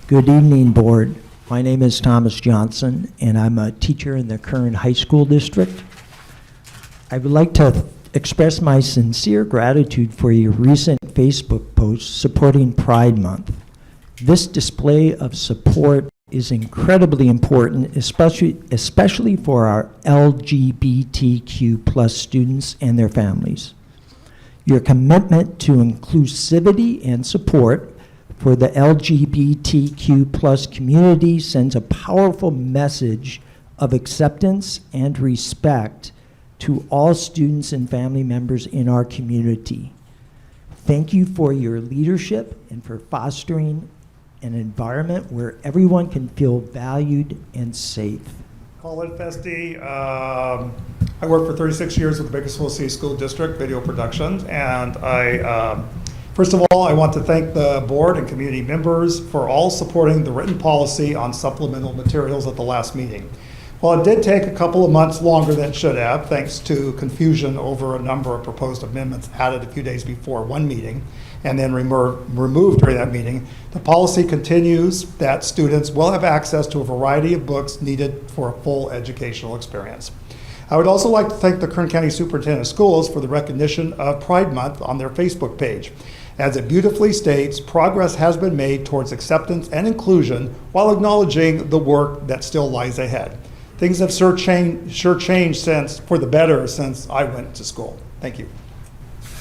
Good evening, Board. My name is Thomas Johnson, and I'm a teacher in the Kern High School District. I would like to express my sincere gratitude for your recent Facebook post supporting Pride Month. This display of support is incredibly important, especially for our LGBTQ plus students and their families. Your commitment to inclusivity and support for the LGBTQ plus community sends a powerful message of acceptance and respect to all students and family members in our community. Thank you for your leadership and for fostering an environment where everyone can feel valued and safe. Colin Festi. I worked for 36 years with the Bakersfield City School District Video Production, and first of all, I want to thank the board and community members for all supporting the written policy on supplemental materials at the last meeting. While it did take a couple of months longer than it should have, thanks to confusion over a number of proposed amendments added a few days before one meeting and then removed during that meeting, the policy continues that students will have access to a variety of books needed for a full educational experience. I would also like to thank the Kern County Superintendent of Schools for the recognition of Pride Month on their Facebook page. As it beautifully states, progress has been made towards acceptance and inclusion while acknowledging the work that still lies ahead. Things have sure changed for the better since I went to school. Thank you.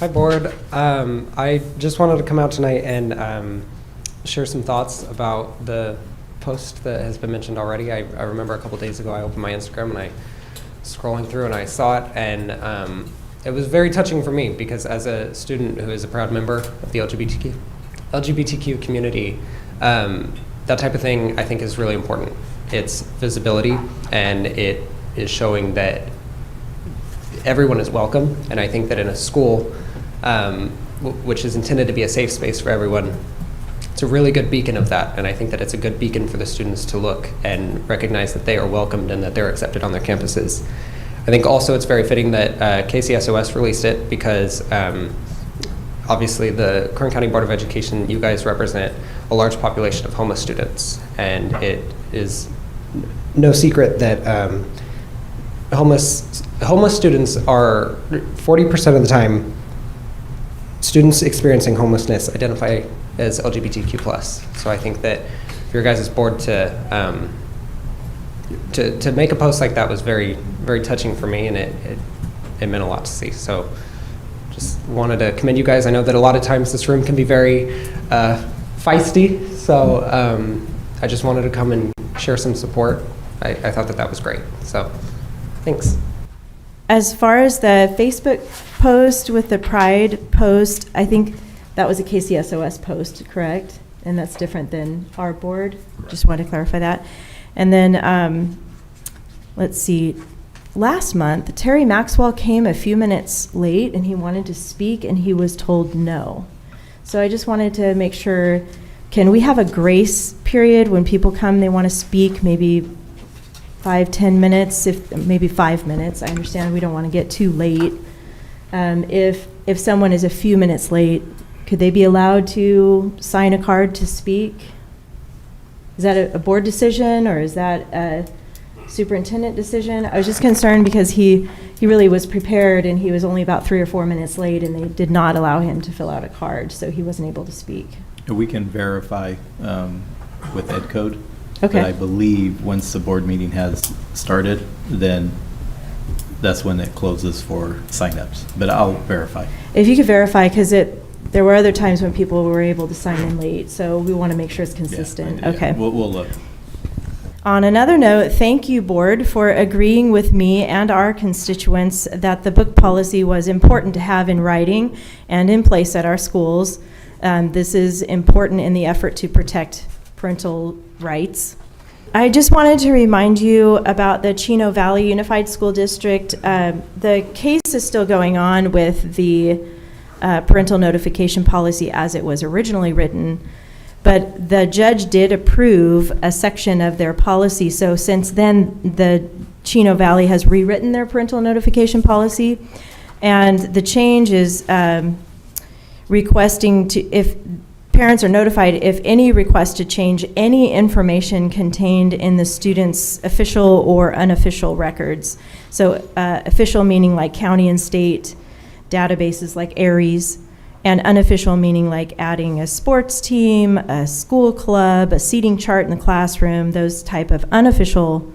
Hi, Board. I just wanted to come out tonight and share some thoughts about the post that has been mentioned already. I remember a couple days ago I opened my Instagram and I was scrolling through and I saw it, and it was very touching for me because as a student who is a proud member of the LGBTQ community, that type of thing I think is really important. It's visibility, and it is showing that everyone is welcome, and I think that in a school, which is intended to be a safe space for everyone, it's a really good beacon of that, and I think that it's a good beacon for the students to look and recognize that they are welcomed and that they're accepted on their campuses. I think also it's very fitting that KCSOS released it because obviously the Kern County Board of Education, you guys represent a large population of homeless students, and it is no secret that homeless students are 40% of the time, students experiencing homelessness identify as LGBTQ+. So I think that for your guys' board to make a post like that was very, very touching for me, and it meant a lot to see. So just wanted to commend you guys. I know that a lot of times this room can be very feisty, so I just wanted to come and share some support. I thought that was great. So thanks. As far as the Facebook post with the Pride post, I think that was a KCSOS post, correct? And that's different than our board. Correct. Just wanted to clarify that. And then, let's see, last month, Terry Maxwell came a few minutes late and he wanted to speak and he was told no. So I just wanted to make sure, can we have a grace period when people come, they want to speak, maybe 5-10 minutes, maybe 5 minutes. I understand we don't want to get too late. If someone is a few minutes late, could they be allowed to sign a card to speak? Is that a board decision or is that a superintendent decision? I was just concerned because he really was prepared and he was only about 3 or 4 minutes late and they did not allow him to fill out a card, so he wasn't able to speak. We can verify with Ed Code. Okay. But I believe once the board meeting has started, then that's when it closes for signups. But I'll verify. If you could verify, because there were other times when people were able to sign in late, so we want to make sure it's consistent. Yeah, okay. We'll look. On another note, thank you, board, for agreeing with me and our constituents that the book policy was important to have in writing and in place at our schools. This is important in the effort to protect parental rights. I just wanted to remind you about the Chino Valley Unified School District. The case is still going on with the parental notification policy as it was originally written, but the judge did approve a section of their policy. So since then, the Chino Valley has rewritten their parental notification policy, and the change is requesting to, if parents are notified if any request to change any information contained in the student's official or unofficial records. So official meaning like county and state databases like ARIES, and unofficial meaning like adding a sports team, a school club, a seating chart in the classroom, those type of unofficial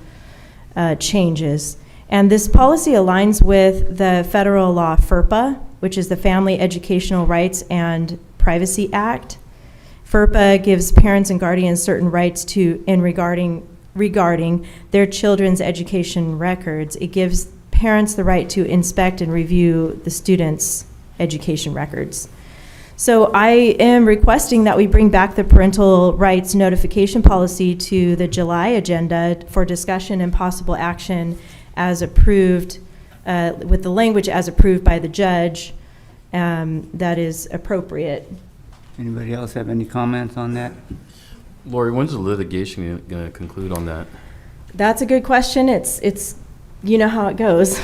changes. And this policy aligns with the federal law FERPA, which is the Family Educational Rights and Privacy Act. FERPA gives parents and guardians certain rights regarding their children's education records. It gives parents the right to inspect and review the students' education records. So I am requesting that we bring back the parental rights notification policy to the July agenda for discussion and possible action as approved, with the language as approved by the judge, that is appropriate. Anybody else have any comments on that? Lori, when's the litigation going to conclude on that? That's a good question. It's you know how it goes.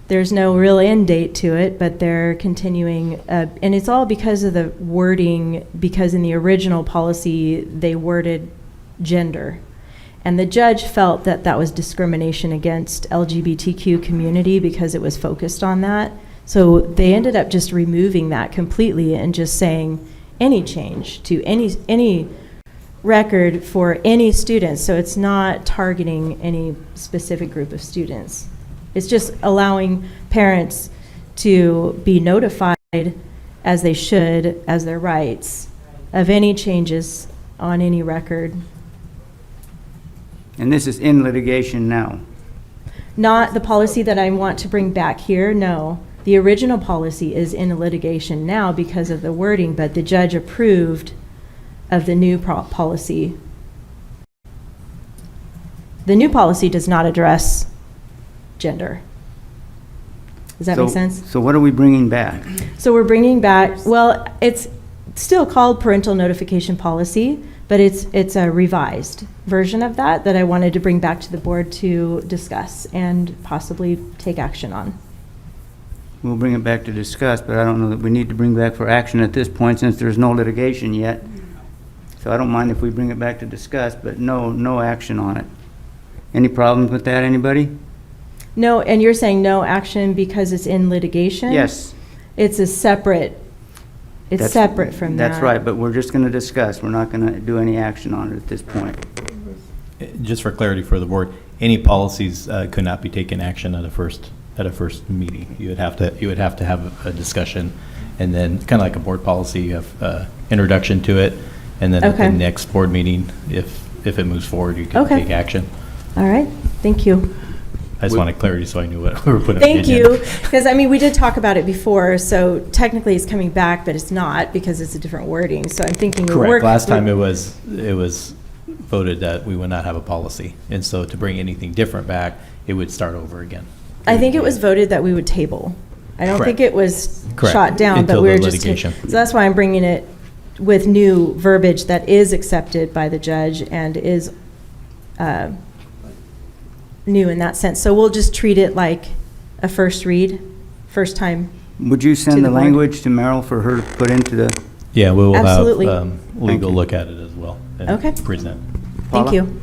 There's no real end date to it, but they're continuing, and it's all because of the wording, because in the original policy, they worded gender. And the judge felt that that was discrimination against LGBTQ community because it was focused on that. So they ended up just removing that completely and just saying any change to any record for any students. So it's not targeting any specific group of students. It's just allowing parents to be notified, as they should, as their rights, of any changes on any record. And this is in litigation now. Not the policy that I want to bring back here, no. The original policy is in litigation now because of the wording, but the judge approved of the new policy. The new policy does not address gender. Does that make sense? So what are we bringing back? So we're bringing back, well, it's still called parental notification policy, but it's a revised version of that I wanted to bring back to the board to discuss and possibly take action on. We'll bring it back to discuss, but I don't know that we need to bring back for action at this point since there's no litigation yet. So I don't mind if we bring it back to discuss, but no action on it. Any problems with that, anybody? No, and you're saying no action because it's in litigation? Yes. It's a separate, it's separate from that. That's right, but we're just going to discuss. We're not going to do any action on it at this point. Just for clarity for the board, any policies could not be taken action at a first meeting. You would have to have a discussion, and then kind of like a board policy, you have introduction to it, and then at the next board meeting, if it moves forward, you can take action. All right, thank you. I just wanted clarity so I knew what we were putting on the Thank agenda. you, because I mean, we did talk about it before, so technically it's coming back, but it's not because it's a different wording, so I'm thinking. Correct, last time it was voted that we would not have a policy, and so to bring anything different back, it would start over again. I think it was voted that we would table. I don't think it was Correct. shot down, but Until we were the just. litigation. So that's why I'm bringing it with new verbiage that is accepted by the judge and is new in that sense. So we'll just treat it like a first read, first time. Would you To send the the board. language to Merrill for her to put into the? Yeah, we will Absolutely. have legal you. look at it as well. And Okay. present. Thank Paula? you.